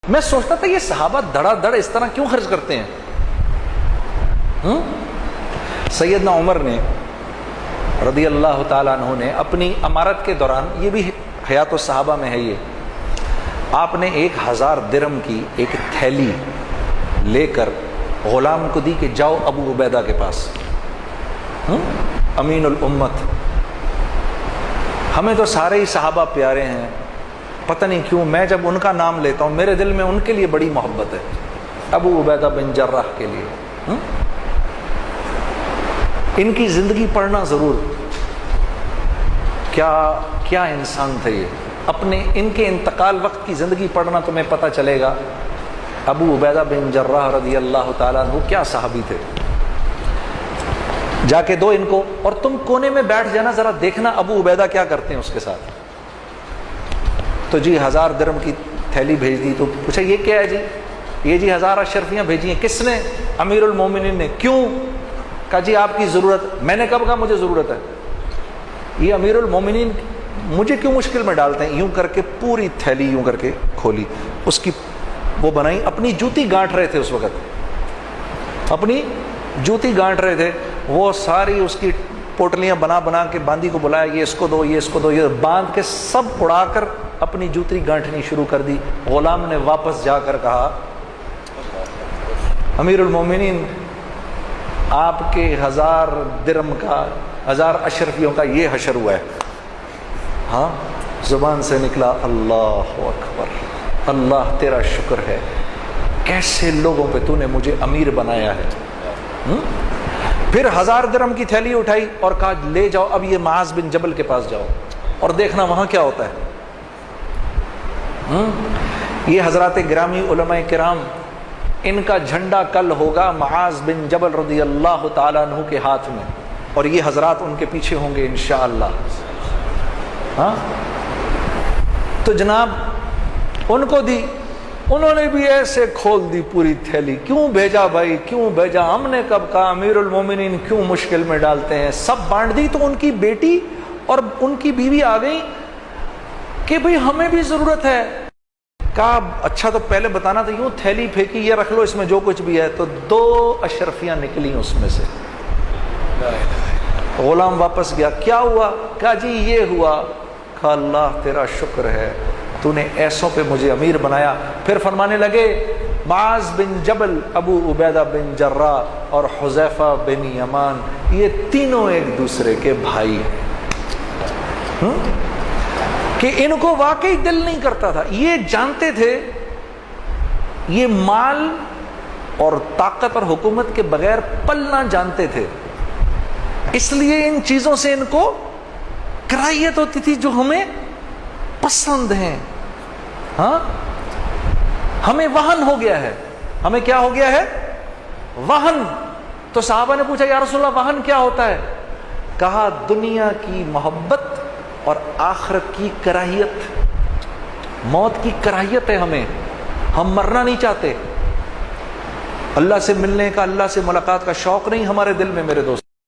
میں سوچتا تھا یہ صحابہ دڑا دڑ اس طرح کیوں خرچ کرتے ہیں؟ سیدنا عمر نے رضی اللہ تعالیٰ عنہ نے اپنی امارت کے دوران، یہ بھی حیات الصحابہ میں ہے، یہ آپ نے 1000 درہم کی ایک تھیلی لے کر غلام کو دی کہ جاؤ ابو عبیدہ کے پاس، امین الامت۔ ہمیں تو سارے ہی صحابہ پیارے ہیں، پتہ نہیں کیوں میں جب ان کا نام لیتا ہوں میرے دل میں ان کے لیے بڑی محبت ہے، ابو عبیدہ بن جراح کے لیے۔ ان کی زندگی پڑھنا ضرور، کیا انسان تھے یہ، اپنے ان کے انتقال وقت کی زندگی پڑھنا تمہیں پتہ چلے گا ابو عبیدہ بن جراح رضی اللہ تعالیٰ عنہ کیا صحابی تھے۔ جا کے دو ان کو، اور تم کونے میں بیٹھ جانا، ذرا دیکھنا ابو عبیدہ کیا کرتے ہیں اس کے ساتھ۔ تو جی 1000 درہم کی تھیلی بھیج دی، تو پوچھا یہ کیا ہے جی؟ یہ جی 1000 اشرفیاں بھیجی ہیں۔ کس نے؟ امیر المومنین نے۔ کیوں؟ کہا جی آپ کی ضرورت۔ میں نے کب کہا مجھے ضرورت ہے؟ یہ امیر المومنین مجھے کیوں مشکل میں ڈالتے ہیں؟ یوں کر کے پوری تھیلی یوں کر کے کھولی، اس کی وہ بنائی، اپنی جوتی گانٹ رہے تھے اس وقت، اپنی جوتی گانٹ رہے تھے، وہ ساری اس کی پوٹلیاں بنا کے باندی کو بلایا، یہ اس کو دو، یہ اس کو دو، یہ باندھ کے سب اڑا کر اپنی جوتی گانٹھنی شروع کر دی۔ غلام نے واپس جا کر کہا امیر المومنین آپ کے 1000 درہم کا، 1000 اشرفیوں کا یہ حشر ہوا ہے۔ ہاں، زبان سے نکلا اللہ اکبر، اللہ تیرا شکر ہے، کیسے لوگوں پہ تو نے مجھے امیر بنایا ہے۔ پھر 1000 درہم کی تھیلی اٹھائی اور کہا لے جاؤ اب یہ معاذ بن جبل کے پاس جاؤ اور دیکھنا وہاں کیا ہوتا ہے۔ یہ حضرات گرامی علماء کرام، ان کا جھنڈا کل ہوگا معاذ بن جبل رضی اللہ تعالیٰ عنہ کے ہاتھ میں، اور یہ حضرات ان کے پیچھے ہوں گے انشاءاللہ۔ ہاں تو جناب ان کو دی، انہوں نے بھی ایسے کھول دی پوری تھیلی۔ کیوں بھیجا بھائی، کیوں بھیجا؟ ہم نے کب کہا امیر المومنین کیوں مشکل میں ڈالتے ہیں؟ سب بانٹ دی تو ان کی بیٹی اور ان کی بیوی آ گئی کہ بھئی ہمیں بھی ضرورت ہے۔ کہا اچھا تو پہلے بتانا تھا، یوں تھیلی پھینکی، یہ رکھ لو اس میں جو کچھ بھی ہے، تو 2 اشرفیاں نکلی اس میں سے۔ غلام واپس گیا، کیا ہوا؟ کہا جی یہ ہوا۔ کہا اللہ تیرا شکر ہے، تو نے ایسوں پہ مجھے امیر بنایا۔ پھر فرمانے لگے معاذ بن جبل، ابو عبیدہ بن جراح اور حذیفہ بن یمان، یہ تینوں ایک دوسرے کے بھائی، کہ ان کو واقعی دل نہیں کرتا تھا، یہ جانتے تھے یہ مال اور طاقت اور حکومت کے بغیر پلنا جانتے تھے، اس لیے ان چیزوں سے ان کو کراہیت ہوتی تھی جو ہمیں پسند ہیں۔ ہاں ہمیں وہن ہو گیا ہے، ہمیں کیا ہو گیا ہے؟ وہن۔ تو صحابہ نے پوچھا یا رسول اللہ وہن کیا ہوتا ہے؟ کہا دنیا کی محبت اور آخرت کی کراہیت، موت کی کراہیت ہے ہمیں، ہم مرنا نہیں چاہتے، اللہ سے ملنے کا، اللہ سے ملاقات کا شوق نہیں ہمارے دل میں میرے دوست۔